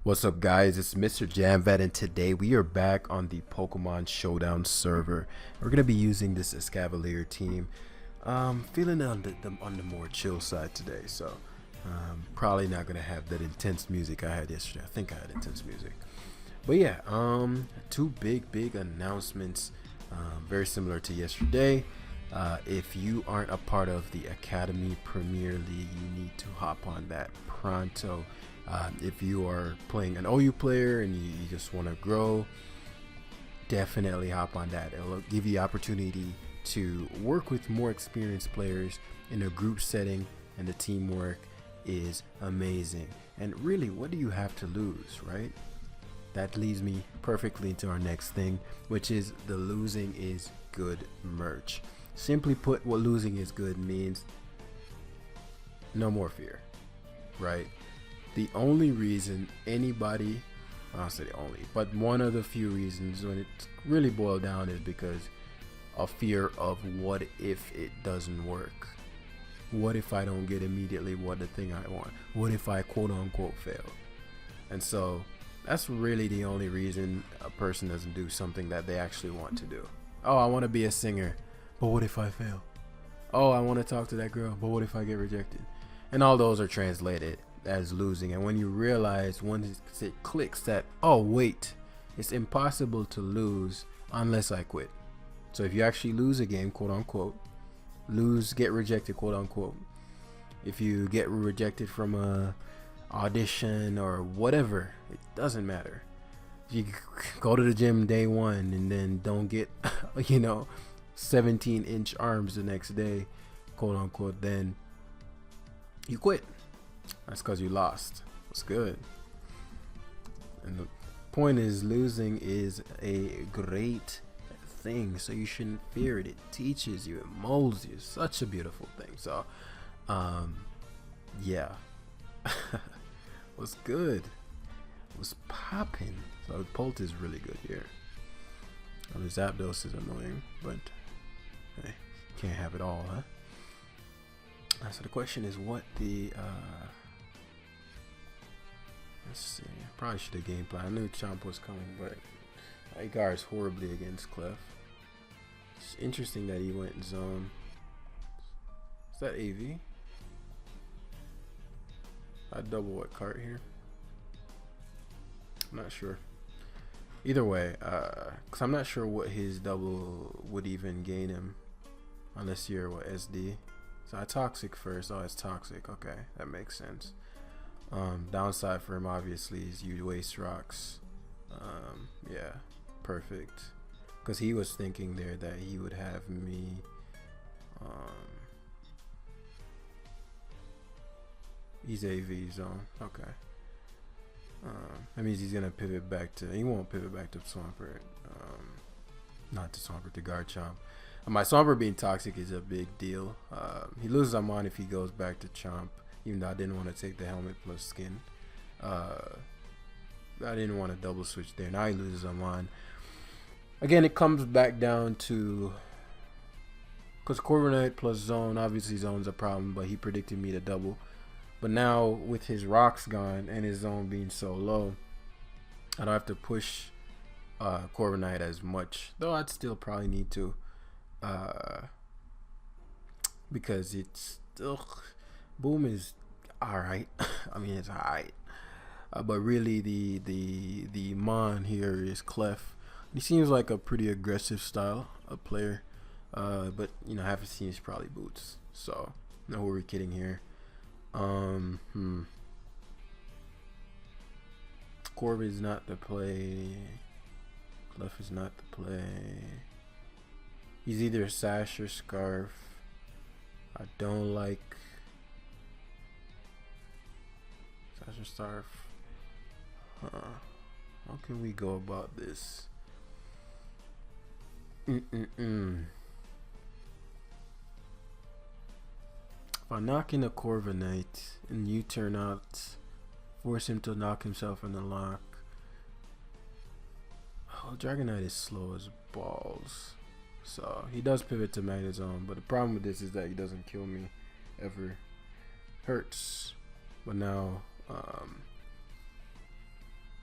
What's up, guys? It's Mr. Jamvet, and today we are back on the Pokemon Showdown server. We're gonna be using this Escavalier team. Feeling on the more chill side today, so probably not gonna have that intense music I had yesterday. I think I had intense music, but yeah, two big announcements, very similar to yesterday. If you aren't a part of the Academy Premier League, you need to hop on that pronto. If you are playing an OU player and you just want to grow, definitely hop on that. It'll give you the opportunity to work with more experienced players in a group setting, and the teamwork is amazing. And really, what do you have to lose, right? That leads me perfectly into our next thing, which is the losing is good merch. Simply put, what losing is good means no more fear, right? The only reason anybody, I'll say the only, but one of the few reasons when it really boiled down is because of fear of what if it doesn't work? What if I don't get immediately what the thing I want? What if I quote unquote fail? And so that's really the only reason a person doesn't do something that they actually want to do. Oh, I want to be a singer, but what if I fail? Oh, I want to talk to that girl, but what if I get rejected? And all those are translated as losing. And when you realize, once it clicks that, oh wait, it's impossible to lose unless I quit. So if you actually lose a game, quote unquote, get rejected, quote unquote, if you get rejected from a audition or whatever, it doesn't matter. You go to the gym day one and then don't get 17-inch arms the next day, quote unquote, then you quit. That's because you lost. What's good? And the point is, losing is a great thing, so you shouldn't fear it. It teaches you, it molds you. Such a beautiful thing. So yeah. What's good? What's popping? So Pult is really good here. The Zapdos is annoying, but hey, can't have it all, huh? So the question is, what the let's see. I probably should have game plan. I knew Chomp was coming, but he guards horribly against Clef. It's interesting that he went zone. Is that AV? I double what cart here? I'm not sure. Either way, because I'm not sure what his double would even gain him, unless you're SD. So I toxic first. Oh, it's toxic. Okay, that makes sense. Downside for him obviously is you waste rocks. Yeah, perfect. Because he was thinking there that he would have me. He's AV zone. Okay. That means he's gonna pivot back to. He won't pivot back to Swampert. Not to Swampert, to Garchomp. My Swampert being toxic is a big deal. He loses Amon if he goes back to Chomp, even though I didn't want to take the helmet plus skin. I didn't want to double switch there. Now he loses Amon. Again, it comes back down to, because Corviknight plus zone, obviously zone's a problem, but he predicted me to double. But now with his rocks gone and his zone being so low, I don't have to push Corviknight as much, though I'd still probably need to. Because it's still, Boom is alright. I mean, it's alright. But really, the Mon here is Clef. He seems like a pretty aggressive style of player. But I haven't seen his probably boots. So no worry kidding here. Corv is not the play. Clef is not the play. He's either Sash or Scarf. I don't like Sash or Scarf. How can we go about this? If I knock in a Corviknight and you turn out, force him to knock himself in the lock. Oh, Dragonite is slow as balls. So he does pivot to Magnezone, but the problem with this is that he doesn't kill me ever. Hurts. But now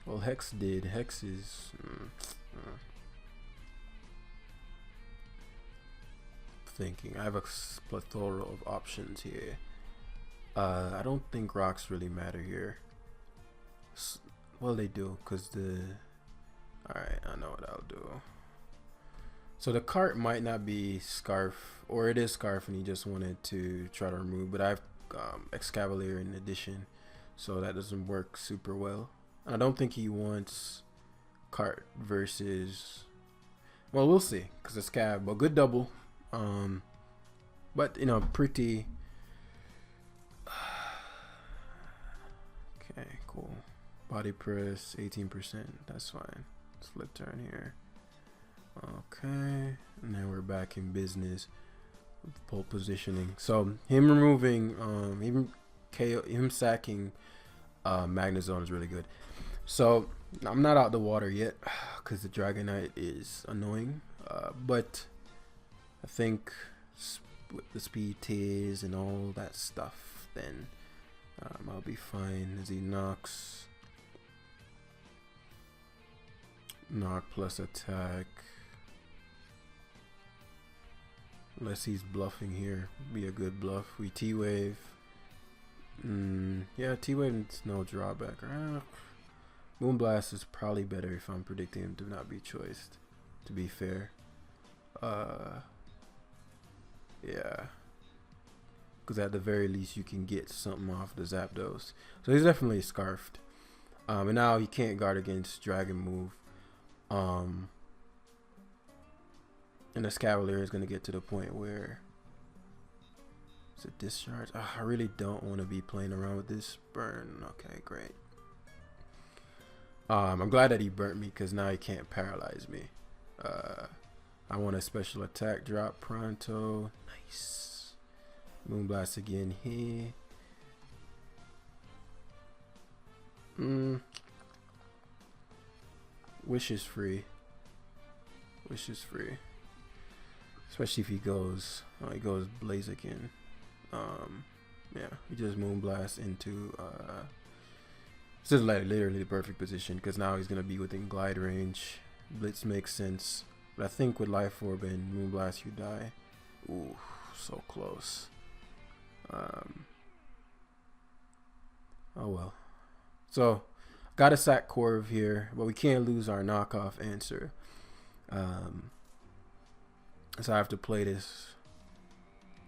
Well, Hex did. Hex is thinking. I have a plethora of options here. I don't think rocks really matter here. Well, they do, because the... Alright, I know what I'll do. So the cart might not be Scarf, or it is Scarf and he just wanted to try to remove, but I have Escavlier in addition, so that doesn't work super well. And I don't think he wants cart versus... Well, we'll see, because it's Scav, but good double. But, you know, pretty... Okay, cool. Body press 18%, that's fine. Let's flip turn here. Okay, and then we're back in business with pole positioning. So him removing him sacking Magnezone is really good. So I'm not out the water yet because the Dragonite is annoying, but I think with the speed tears and all that stuff, then I'll be fine. As he knocks, knock plus attack, unless he's bluffing here, be a good bluff. We T-Wave. Yeah, T-Wave is no drawback. Moonblast is probably better if I'm predicting him to not be choiced, to be fair. Yeah, because at the very least you can get something off the Zapdos. So he's definitely scarfed. And now he can't guard against Dragon move. And the Escavalier is going to get to the point where it's a discharge. I really don't want to be playing around with this burn. Okay, great. I'm glad that he burnt me because now he can't paralyze me. I want a special attack drop pronto. Nice. Moonblast again here. Wish is free. Wish is free. Especially if he goes Blaziken. Yeah, he just Moonblast into this is like literally the perfect position because now he's gonna be within glide range. Blitz makes sense. But I think with Life Orb and Moonblast you die. Ooh, so close. Oh well. So got a sack Corv here, but we can't lose our knockoff answer. So I have to play this.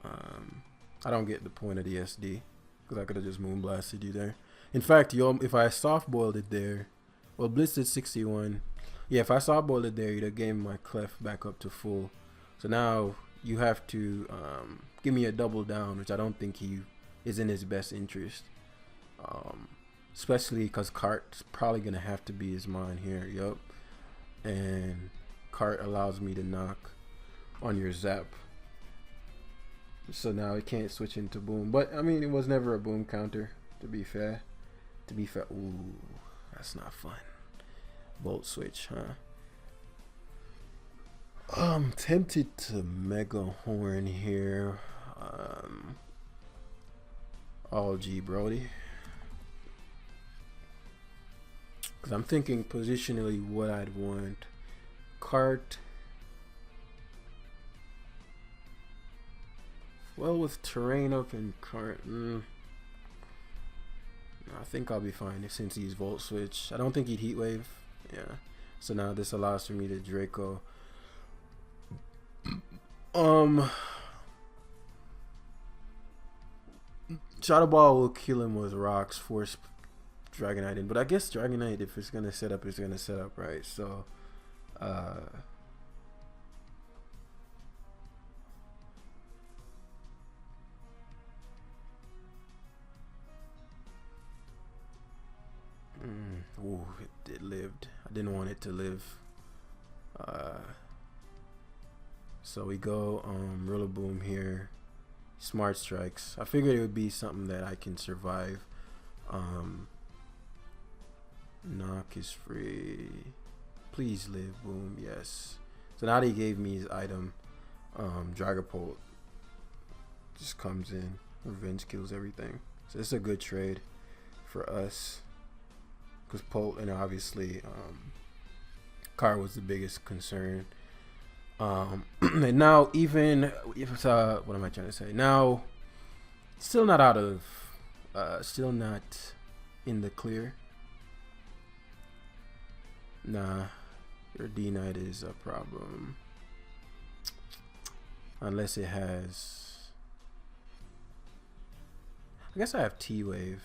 I don't get the point of the SD because I could have just Moonblasted you there. In fact, if I soft boiled it there, well, Blitz is 61. Yeah, if I soft boiled it there, you'd have gave my Clef back up to full. So now you have to give me a double down, which I don't think he is in his best interest. Especially because Cart's probably gonna have to be his mine here. Yup. And Cart allows me to knock on your Zap. So now it can't switch into Boom. But I mean, it was never a Boom counter, to be fair. Ooh, that's not fun. Volt switch, huh? I'm tempted to Mega Horn here. All G Brody. Because I'm thinking positionally what I'd want. Cart. Well, with terrain up and Cart, I think I'll be fine since he's Volt Switch. I don't think he'd Heat Wave. Yeah. So now this allows for me to Draco. Shadow Ball will kill him with rocks, force Dragonite in. But I guess Dragonite, if it's gonna set up, it's gonna set up, right? So ooh, it lived. I didn't want it to live. So we go Rillaboom here. Smart Strikes. I figured it would be something that I can survive. Knock is free. Please live, Boom. Yes. So now that he gave me his item, Dragapult just comes in. Revenge kills everything. So it's a good trade for us. because Polt, obviously, Car was the biggest concern. And now, even if it's, what am I trying to say? Now, still not out of, still not in the clear. Nah, your D-Knight is a problem. Unless it has, I guess I have T-Wave.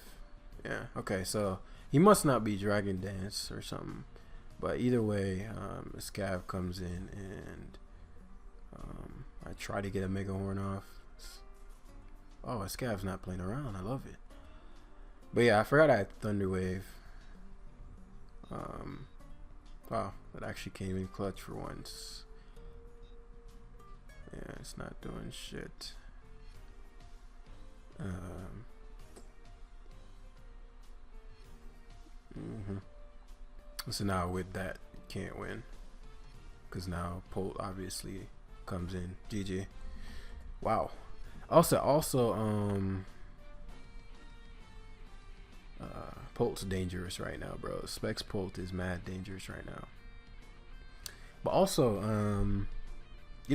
Yeah, okay, so he must not be Dragon Dance or something. But either way, Scav comes in and I try to get a Mega Horn off. Oh, Scav's not playing around. I love it. But yeah, I forgot I had Thunder Wave. Wow, that actually came in clutch for once. Yeah, it's not doing shit. So now with that, you can't win. Because now Polt obviously comes in. GG. Wow. Also, Polt's dangerous right now, bro. Specs Polt is mad dangerous right now. But also,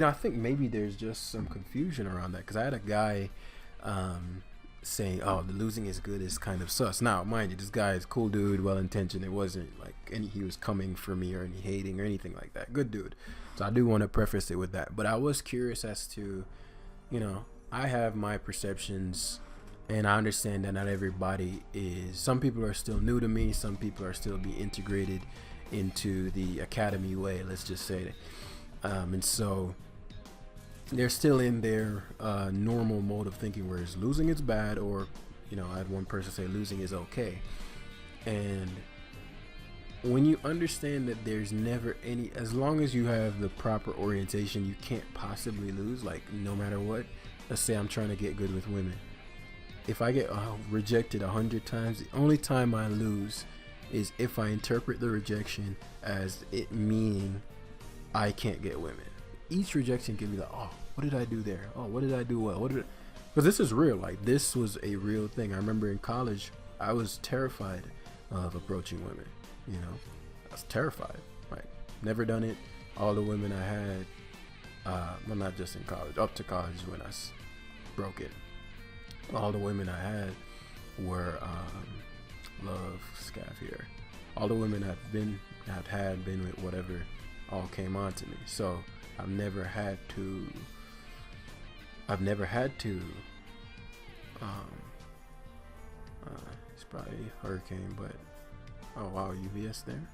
I think maybe there's just some confusion around that. Because I had a guy saying, oh, the losing is good is kind of sus. Now, mind you, this guy is cool dude, well-intentioned. It wasn't like he was coming for me or any hating or anything like that. Good dude. So I do want to preface it with that. But I was curious as to, I have my perceptions, and I understand that not everybody is. Some people are still new to me. Some people are still being integrated into the academy way, let's just say that. And so they're still in their normal mode of thinking, whereas losing is bad, or I had one person say losing is okay. And when you understand that there's never any, as long as you have the proper orientation, you can't possibly lose. Like, no matter what. Let's say I'm trying to get good with women. If I get rejected 100 times, the only time I lose is if I interpret the rejection as it meaning I can't get women. Each rejection can be like, oh, what did I do there? Oh, what did I do well? Because this is real. Like, this was a real thing. I remember in college, I was terrified of approaching women. I was terrified. Like, never done it. All the women I had, well, not just in college, up to college when I broke it. All the women I had were love scav here. All the women I've been with, whatever, all came on to me. So I've never had to it's probably Hurricane, but oh wow, UVS there.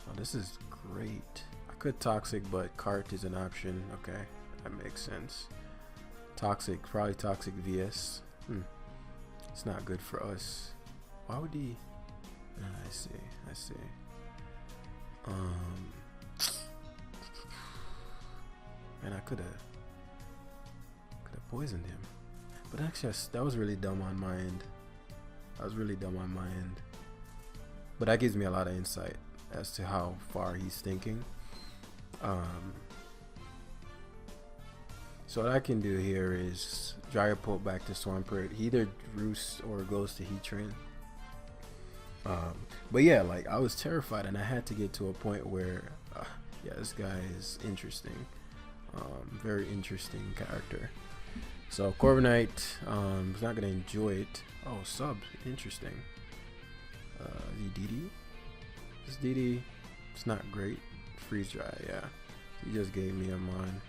Oh, this is great. I could Toxic, but Cart is an option. Okay, that makes sense. Toxic, probably Toxic VS. It's not good for us. Why would he? I see. Man, I could have poisoned him. But actually, that was really dumb on my end. But that gives me a lot of insight as to how far he's thinking. So what I can do here is Gyro Polt back to Swampert. He either roosts or goes to Heat Train. But yeah, like, I was terrified, and I had to get to a point where, yeah, this guy is interesting. Very interesting character. So Corviknight is not gonna enjoy it. Oh, sub, interesting. DD. This DD, it's not great. Freeze dry, yeah. He just gave me a mon.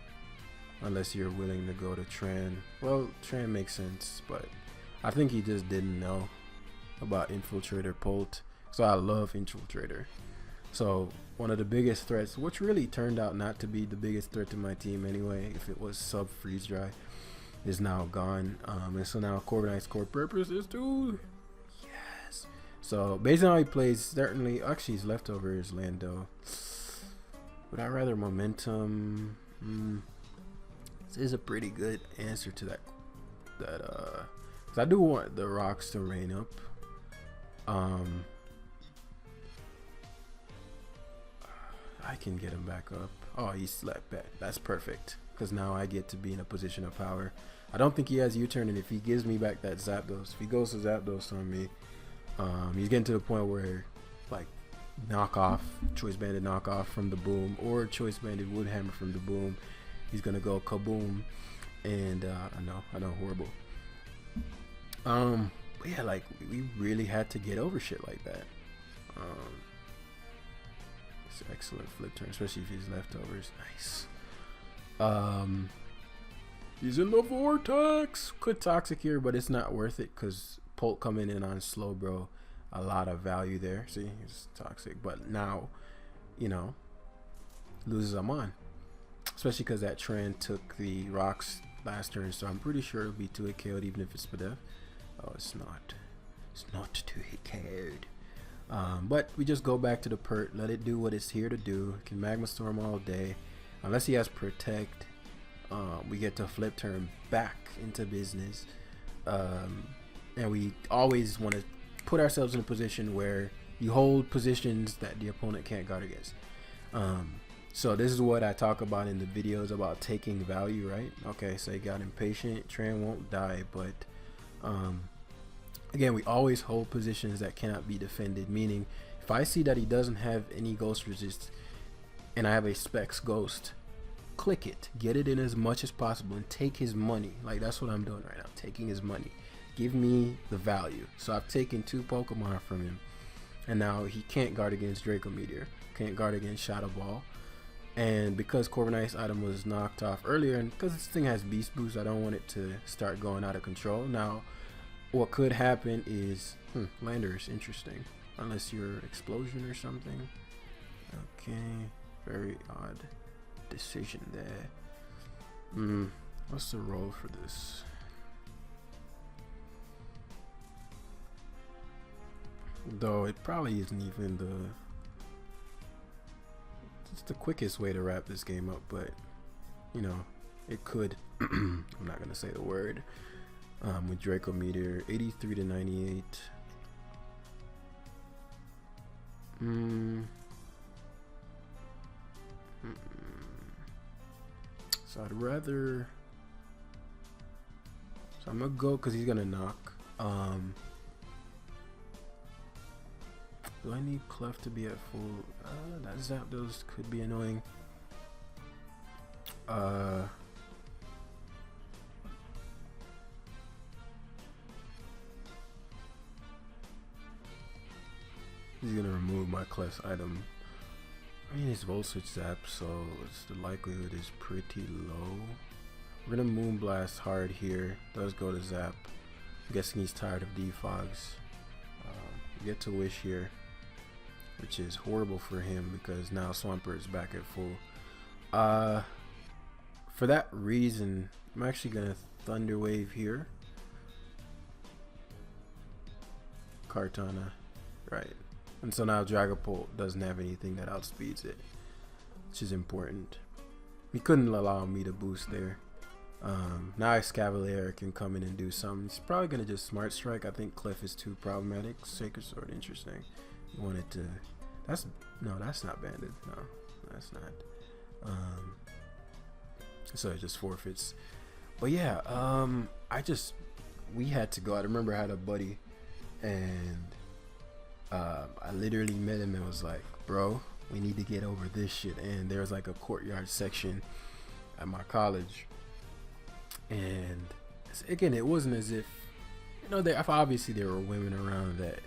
Unless you're willing to go to Tran. Well, Tran makes sense, but I think he just didn't know about Infiltrator Polt. So I love Infiltrator. So one of the biggest threats, which really turned out not to be the biggest threat to my team anyway, if it was sub freeze dry, is now gone. And so now Corviknight's core purpose is to, yes. So based on how he plays, certainly, actually his leftover is Lando. Would I rather momentum? This is a pretty good answer to that. Cause I do want the rocks to rain up. I can get him back up. Oh, he slept back. That's perfect. Because now I get to be in a position of power. I don't think he has U-turn, and if he gives me back that Zapdos, if he goes to Zapdos on me, He's getting to the point where like knockoff, choice banded knockoff from the boom, or choice banded woodhammer from the boom. He's gonna go kaboom, and I know, horrible. But yeah, like we really had to get over shit like that. It's an excellent flip turn, especially if he's leftovers. Nice. He's in the vortex. Could toxic here, but it's not worth it because Polk coming in on slow, bro. A lot of value there. See, he's toxic, but now, you know, loses I'm on. Especially because that trend took the rocks last turn, so I'm pretty sure it'll be 2-hit KO'd even if it's Spadef. Oh, it's not. It's not 2-hit KO'd. But we just go back to the pert, let it do what it's here to do. Can Magma Storm all day. Unless he has Protect, we get to flip turn back into business. And we always want to put ourselves in a position where you hold positions that the opponent can't guard against. So this is what I talk about in the videos about taking value, right? Okay, so he got impatient, Tran won't die, but again, we always hold positions that cannot be defended, meaning if I see that he doesn't have any ghost resist and I have a Specs Ghost, click it, get it in as much as possible and take his money. Like that's what I'm doing right now, taking his money. Give me the value. So I've taken 2 Pokemon from him, and now he can't guard against Draco Meteor, can't guard against Shadow Ball. And because Corviknight's item was knocked off earlier, and because this thing has Beast Boost, I don't want it to start going out of control. Now, what could happen is, Lander is interesting, unless you're Explosion or something. Okay, very odd decision there. What's the role for this? Though it probably isn't even it's the quickest way to wrap this game up, but you know, it could. I'm not gonna say the word. With Draco Meteor, 83 to 98. So I'd rather. So I'm gonna go because he's gonna knock. Do I need Clef to be at full? That Zapdos could be annoying. He's gonna remove my Clef's item. I mean, it's Volt Switch Zap, so the likelihood is pretty low. We're gonna Moonblast hard here. Does go to Zap. I'm guessing he's tired of Defogs. Get to Wish here, which is horrible for him because now Swampert is back at full. For that reason, I'm actually gonna Thunder Wave here. Kartana, right? And so now Dragapult doesn't have anything that outspeeds it, which is important. He couldn't allow me to boost there. Now Escavlier can come in and do something. He's probably gonna just Smart Strike. I think Clef is too problematic. Sacred Sword, interesting. You wanted to. That's not banded. No, that's not. So it just forfeits. But yeah, we had to go. I remember I had a buddy, and I literally met him and was like, bro, we need to get over this shit. And there was like a courtyard section at my college, and again, it wasn't as if, you know, obviously there were women around that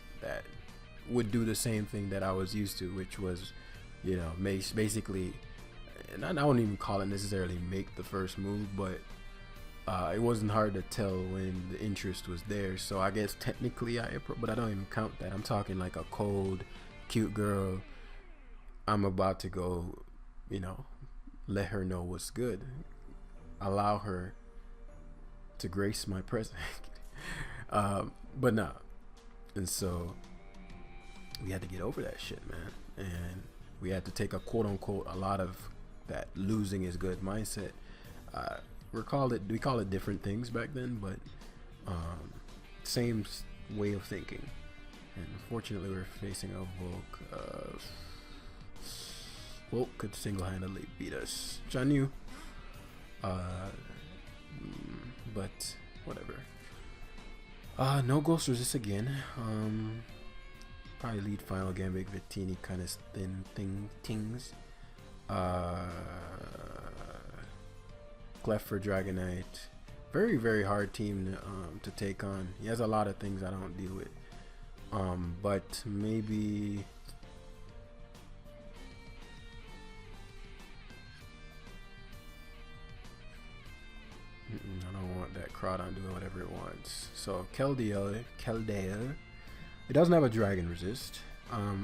would do the same thing that I was used to, which was, you know, basically, and I wouldn't even call it necessarily make the first move, but it wasn't hard to tell when the interest was there. So I guess technically but I don't even count that. I'm talking like a cold, cute girl. I'm about to go, you know, let her know what's good. Allow her to grace my presence. But nah. And so we had to get over that shit, man. And we had to take a quote unquote a lot of that losing is good mindset. We call it different things back then, but same way of thinking. And unfortunately, we're facing a Volk. Volk could single-handedly beat us. Janyu. But whatever. No Ghost Resist again. Probably lead Final Gambit, Victini kind of things. Clef for Dragonite. Very, very hard team to take on. He has a lot of things I don't deal with. But maybe I don't want that Crawdon doing whatever it wants. So Keldeo. It doesn't have a Dragon Resist. I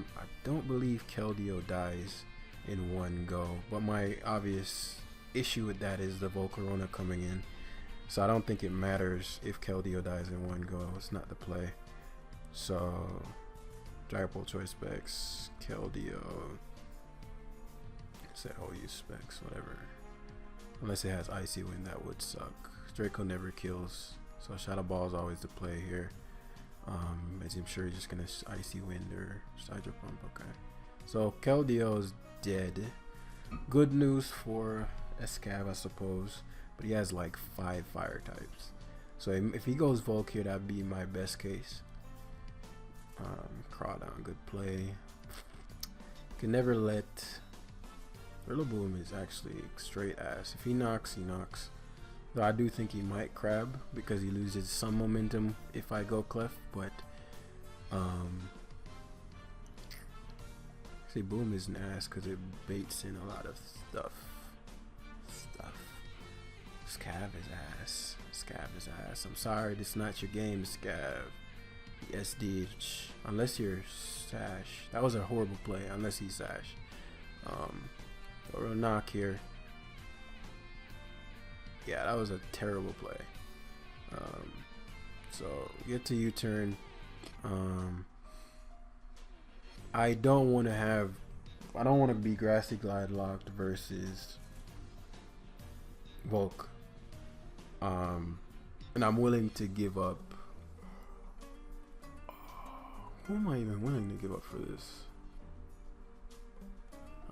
don't believe Keldeo dies in one go, but my obvious issue with that is the Volcarona coming in. So I don't think it matters if Keldeo dies in one go. It's not the play. So Dragapult choice specs, Keldeo. Set OU specs, whatever. Unless it has Icy Wind, that would suck. Draco never kills, so Shadow Ball is always the play here. As I'm sure he's just gonna Icy Wind or Hydro Pump. Okay, so Keldeo is dead. Good news for Escav, I suppose, but he has like 5 fire types. So if he goes Volk here, that'd be my best case. Crawdon, good play. Can never let. Rillaboom is actually straight ass. If he knocks, he knocks. Though I do think he might crab because he loses some momentum if I go Clef, but see, Boom is an ass because it baits in a lot of stuff. Scav is ass. Scav is ass. I'm sorry, this is not your game, Scav. SD, unless you're Sash. That was a horrible play. Unless he's Sash. Or a knock here. Yeah, that was a terrible play. So get to U-turn. I don't want to be Grassy Glide locked versus Volk. And I'm willing to give up. Who am I even willing to give up for this?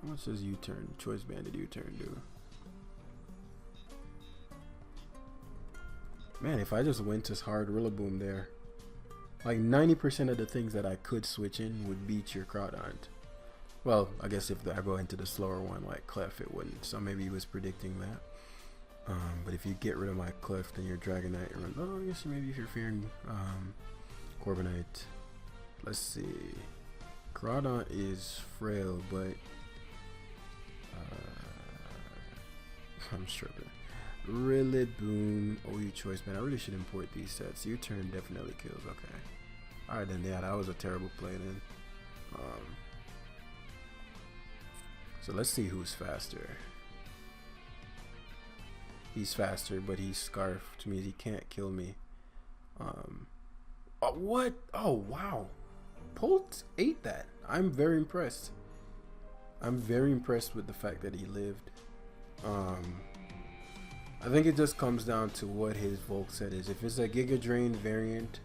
How much does U-turn, Choice Banded U-turn do? Man, if I just went to hard Rillaboom there, like 90% of the things that I could switch in would beat your Crawdon. Well, I guess if I go into the slower one like Clef, it wouldn't. So maybe he was predicting that. But if you get rid of my Clef, then your Dragonite runs. Oh, I guess maybe if you're fearing Corviknight. Let's see. Crawdon is frail, but I'm struggling. Rillaboom, OU choice, man. I really should import these sets. U-turn definitely kills. Okay. Alright then, yeah, that was a terrible play then. So let's see who's faster. He's faster, but he's Scarf, which means he can't kill me. Oh, what? Oh, wow. Polt ate that. I'm very impressed. I'm very impressed with the fact that he lived. I think it just comes down to what his Volk set is. If it's a Giga Drain variant,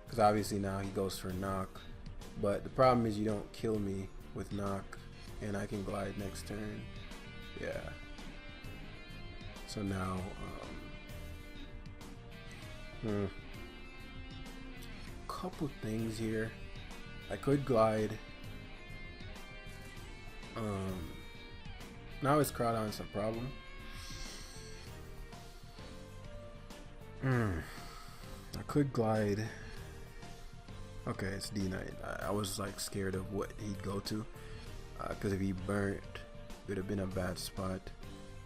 because obviously now he goes for knock, but the problem is you don't kill me with knock, and I can glide next turn. Yeah. So now, couple things here. I could glide. Now his Crawdon's a problem. I could glide. Okay, it's D-Knight. I was like scared of what he'd go to, because if he burnt, it would have been a bad spot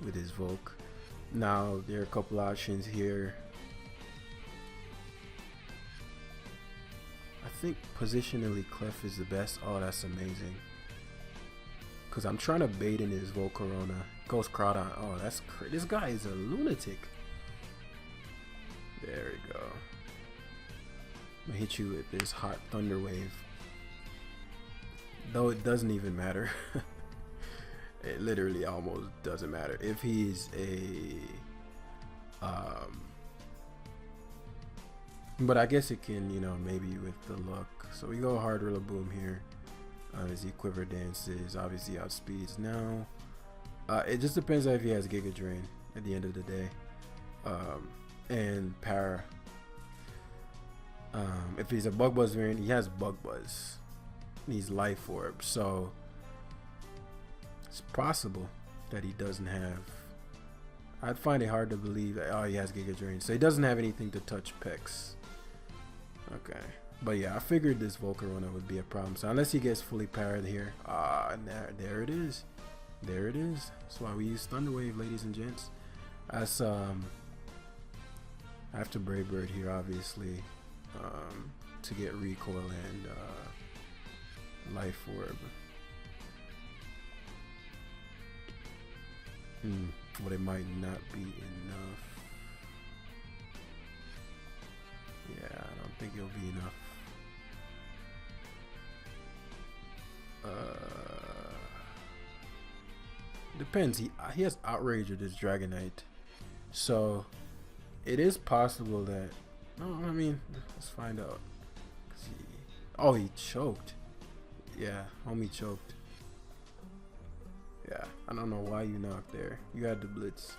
with his Volk. Now there are a couple options here. I think positionally Clef is the best. Oh, that's amazing. Because I'm trying to bait in his Volcarona. Goes Crawdon. Oh, that's crazy. This guy is a lunatic. There we go. I'm gonna hit you with this hot thunder wave. Though it doesn't even matter. It literally almost doesn't matter. If he's a but I guess it can, you know, maybe with the luck. So we go hard Rillaboom here. As he quiver dances, obviously outspeeds now. It just depends on if he has Giga Drain at the end of the day. And Para. If he's a Bug Buzz variant, he has Bug Buzz. needs life orb. So it's possible that he doesn't have. I'd find it hard to believe that. Oh, he has Giga Drain, so he doesn't have anything to touch Pex. Okay, but yeah, I figured this Volcarona would be a problem. So unless he gets fully powered here, there it is. There it is. That's why we use Thunder Wave, ladies and gents. As I have to Brave Bird here, obviously, to get recoil and life orb. But it might not be enough. Yeah, I don't think it'll be enough. Depends. He has Outrage with his Dragonite, so it is possible that. No, I mean, let's find out. Oh, he choked. Yeah, homie choked. Yeah, I don't know why you knocked there. You had the Blitz.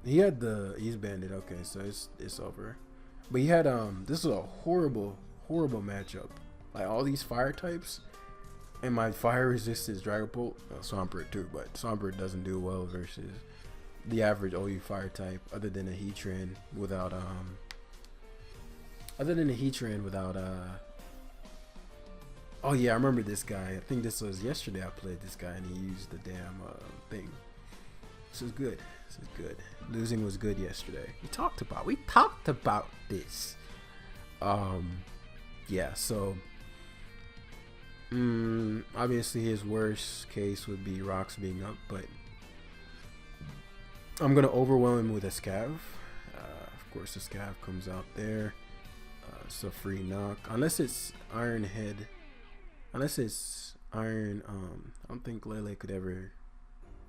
He had the East Bandit. Okay, so it's over. But he had this was a horrible matchup. Like all these fire types, and my fire resistance Dragapult, Swampert too, but Swampert doesn't do well versus the average OU fire type, other than a Heatran without oh yeah, I remember this guy. I think this was yesterday I played this guy and he used the damn thing. This is good. This is good. Losing was good yesterday. We talked about this. Yeah, so obviously his worst case would be rocks being up, but I'm gonna overwhelm him with a Scav. Of course the Scav comes out there. It's a free knock. Unless it's Iron Head. Unless it's Iron, I don't think Lele could ever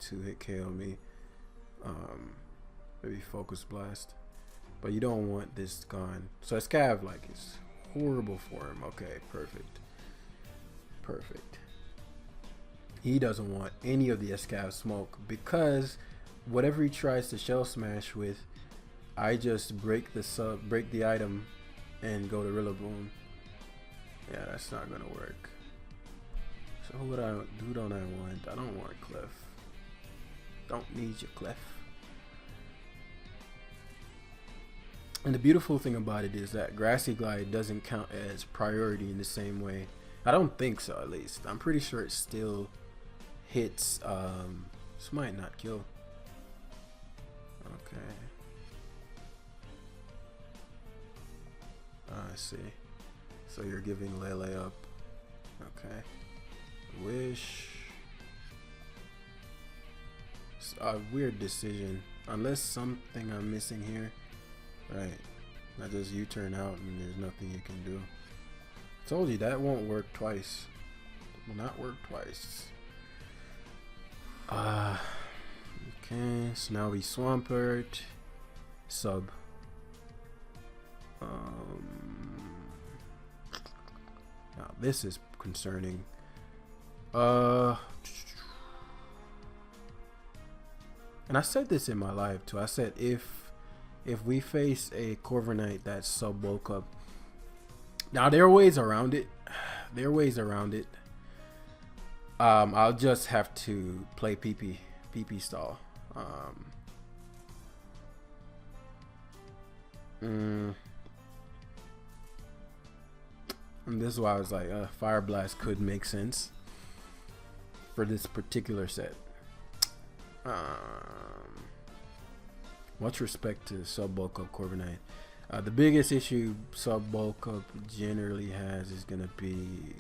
2-hit KO me. Maybe Focus Blast. But you don't want this gone. So a Scav, like, is horrible for him. Okay, perfect. Perfect. He doesn't want any of the Escav smoke because whatever he tries to Shell Smash with, I just break the item and go to Rillaboom. Yeah, that's not gonna work. So who don't I want? I don't want Clef. Don't need your Clef. And the beautiful thing about it is that Grassy Glide doesn't count as priority in the same way. I don't think so, at least. I'm pretty sure it still hits. This might not kill. Okay. I see. So you're giving Lele up. Okay. Wish. It's a weird decision. Unless something I'm missing here. Right. I just U-turn out and there's nothing you can do. I told you that won't work twice. It will not work twice. Okay, so now we Swampert. Sub. Now this is concerning. And I said this in my live too. I said if we face a Corviknight that's sub bulk up. Now there are ways around it. There are ways around it. I'll just have to play PP stall. And this is why I was like, Fire Blast could make sense for this particular set. Much respect to sub bulk up Corviknight. The biggest issue sub bulk up generally has is gonna be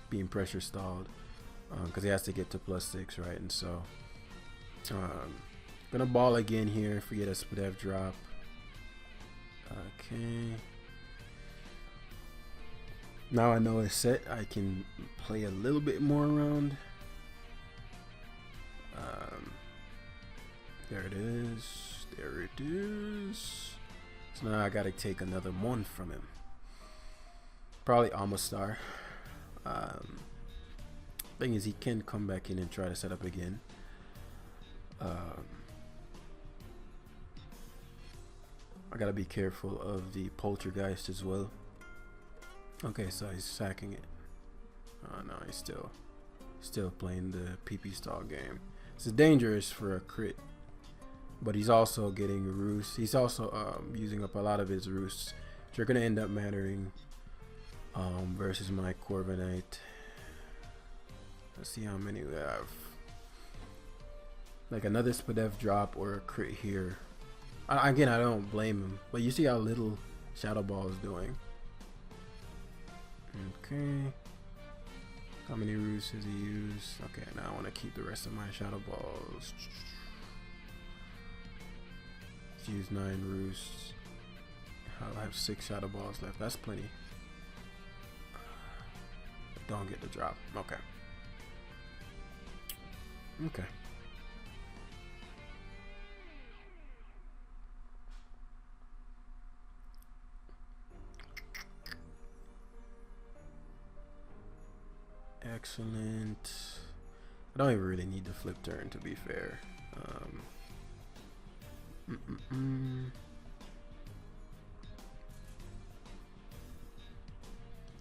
being pressure stalled, because he has to get to +6, right? And so gonna ball again here. Forget a Spadev drop. Okay. Now I know it's set. I can play a little bit more around. There it is. There it is. So now I gotta take another one from him. Probably Amistar. Thing is, he can come back in and try to set up again. I gotta be careful of the Poltergeist as well. Okay, so he's sacking it. Oh no, he's still playing the PP stall game. This is dangerous for a crit, but he's also getting roosts. He's also using up a lot of his roosts, which are gonna end up mattering versus my Corviknight. Let's see how many we have. Like another Spadef drop or a crit here. Again, I don't blame him, but you see how little Shadow Ball is doing. Okay. How many roosts does he use? Okay, now I want to keep the rest of my Shadow Balls. Let's use 9 roosts. I'll have 6 Shadow Balls left. That's plenty. Don't get the drop. Okay. Okay. Excellent. I don't even really need the flip turn, to be fair.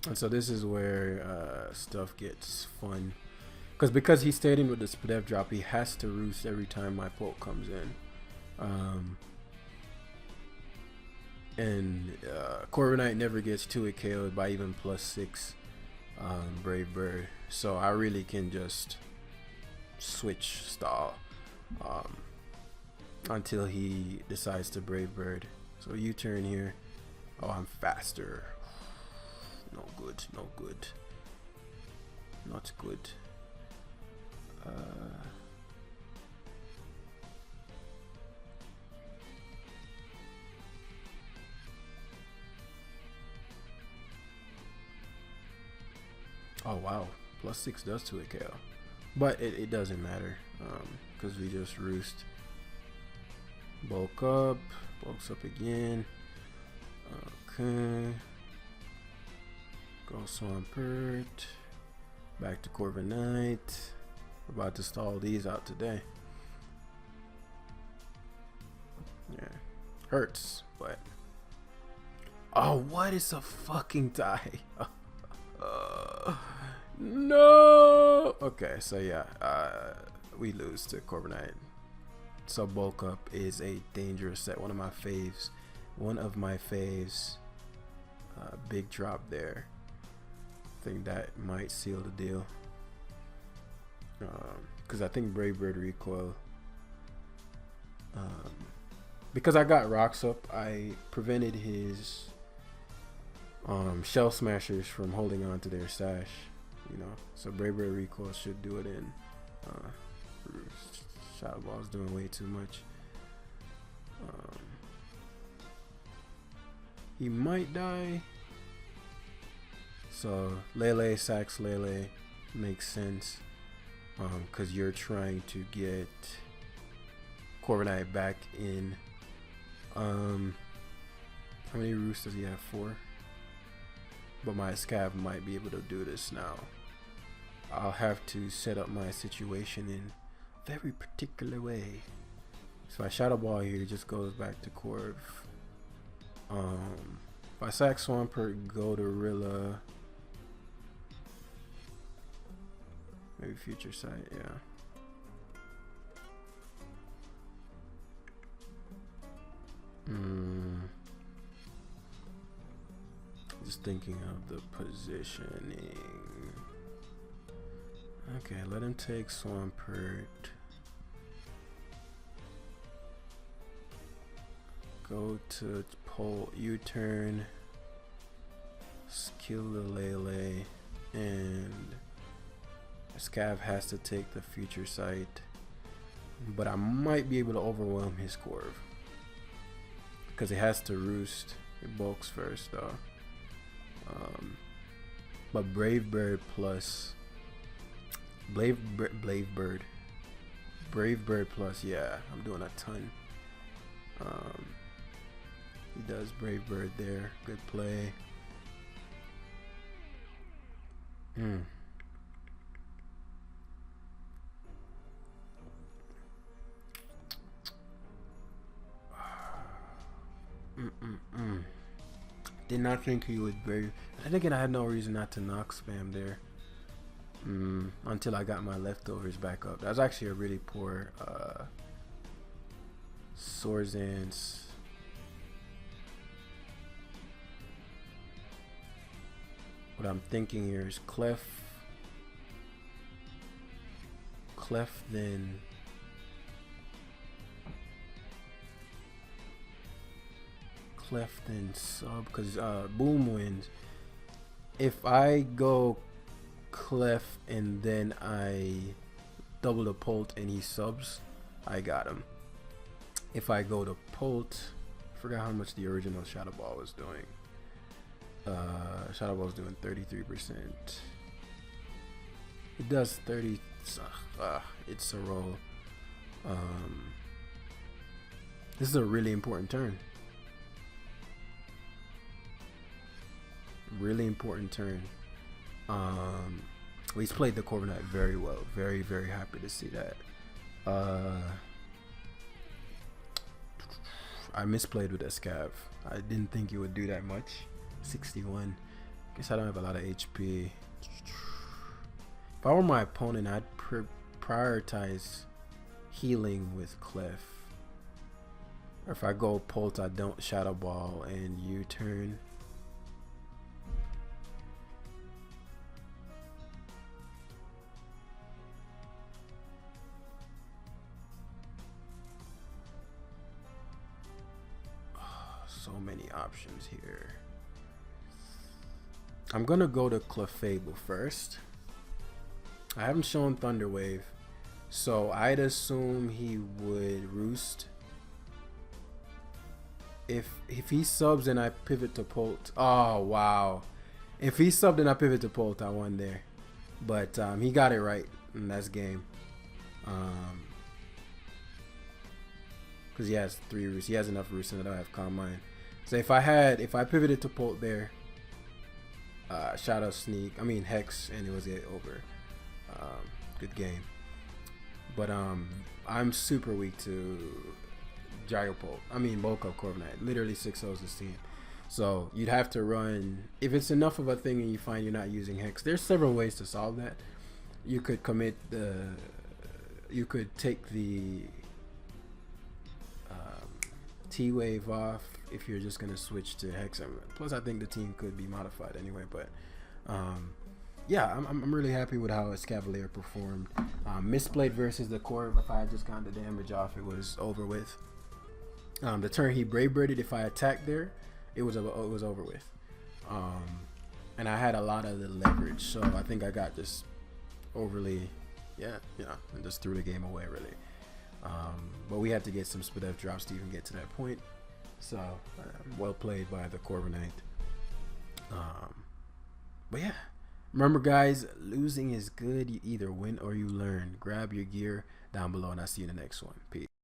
And so this is where stuff gets fun, because he stayed in with the Spadef drop, he has to roost every time my poke comes in. And Corviknight never gets 2-hit KO'd by even +6 Brave Bird, so I really can just switch stall until he decides to Brave Bird. So U-turn here. Oh, I'm faster. No good, no good, not good. Oh wow, +6 does 2-hit KO, but it doesn't matter because we just roost. Bulk up, bulks up again. Okay. Go Swampert. Back to Corviknight. We're about to stall these out today. Yeah. Hurts, but. Oh, what is a fucking tie? No. Okay, so yeah, we lose to Corviknight. So bulk up is a dangerous set. One of my faves. Big drop there. I think that might seal the deal. Because I think Brave Bird recoil. Because I got rocks up, I prevented his Shell Smashers from holding on to their sash. You know, so Brave Bird recoil should do it in. Shadow Ball's doing way too much. He might die. So Lele, Sax Lele makes sense. Because you're trying to get Corviknight back in. How many roosts does he have? 4. But my Scav might be able to do this now. I'll have to set up my situation in a very particular way. So I Shadow Ball here, it just goes back to Corv. If I sack Swampert, go to Rilla. Maybe Future Sight, yeah. Just thinking of the positioning. Okay, let him take Swampert. Go to pole U-turn. Kill the Lele. And Scav has to take the Future Sight. But I might be able to overwhelm his Corv. Because it has to roost. It bulks first though. But Brave Bird plus Brave Bird plus, yeah, I'm doing a ton. He does Brave Bird there. Good play. Did not think he would brave. I think I had no reason not to knock spam there. until I got my leftovers back up. That was actually a really poor Sorzance. What I'm thinking here is Clef, then sub, because Boom wins. If I go Clef and then I double the Polt and he subs, I got him. If I go to Polt, I forgot how much the original Shadow Ball was doing. Shadow Ball was doing 33%. It does 30. It's a roll. This is a really important turn. Really important turn. He's played the Corviknight very well. Very, very happy to see that. I misplayed with Escav. I didn't think he would do that much. 61. Guess I don't have a lot of HP. If I were my opponent, I'd prioritize healing with Clef. Or if I go Polt, I don't Shadow Ball and U-turn. So many options here. I'm gonna go to Clefable first. I haven't shown Thunder Wave, so I'd assume he would Roost. If he subs and I pivot to Polt, oh wow! If he subbed and I pivot to Polt, I won there. But he got it right, and that's game. Because he has 3 Roosts. He has enough Roosts, and I don't have Calm Mind. So if I pivoted to Polt there, Shadow Sneak, Hex, and it was over. Good game. But I'm super weak to Gyropult. Bulk Up Corviknight. Literally 6-0s this team. So you'd have to run, if it's enough of a thing and you find you're not using Hex, there's several ways to solve that. You could you could take the T-Wave off if you're just gonna switch to Hex. Plus I think the team could be modified anyway, but yeah, I'm really happy with how Escavlier performed. Misplayed versus the Corv. If I had just gotten the damage off, it was over with. The turn he Brave Birded, if I attacked there, it was over with. And I had a lot of the leverage, so I think I got just overly, and just threw the game away really. But we had to get some Spadef drops to even get to that point. So well played by the Corviknight. But yeah, remember guys, losing is good. You either win or you learn. Grab your gear down below, and I'll see you in the next one. Peace.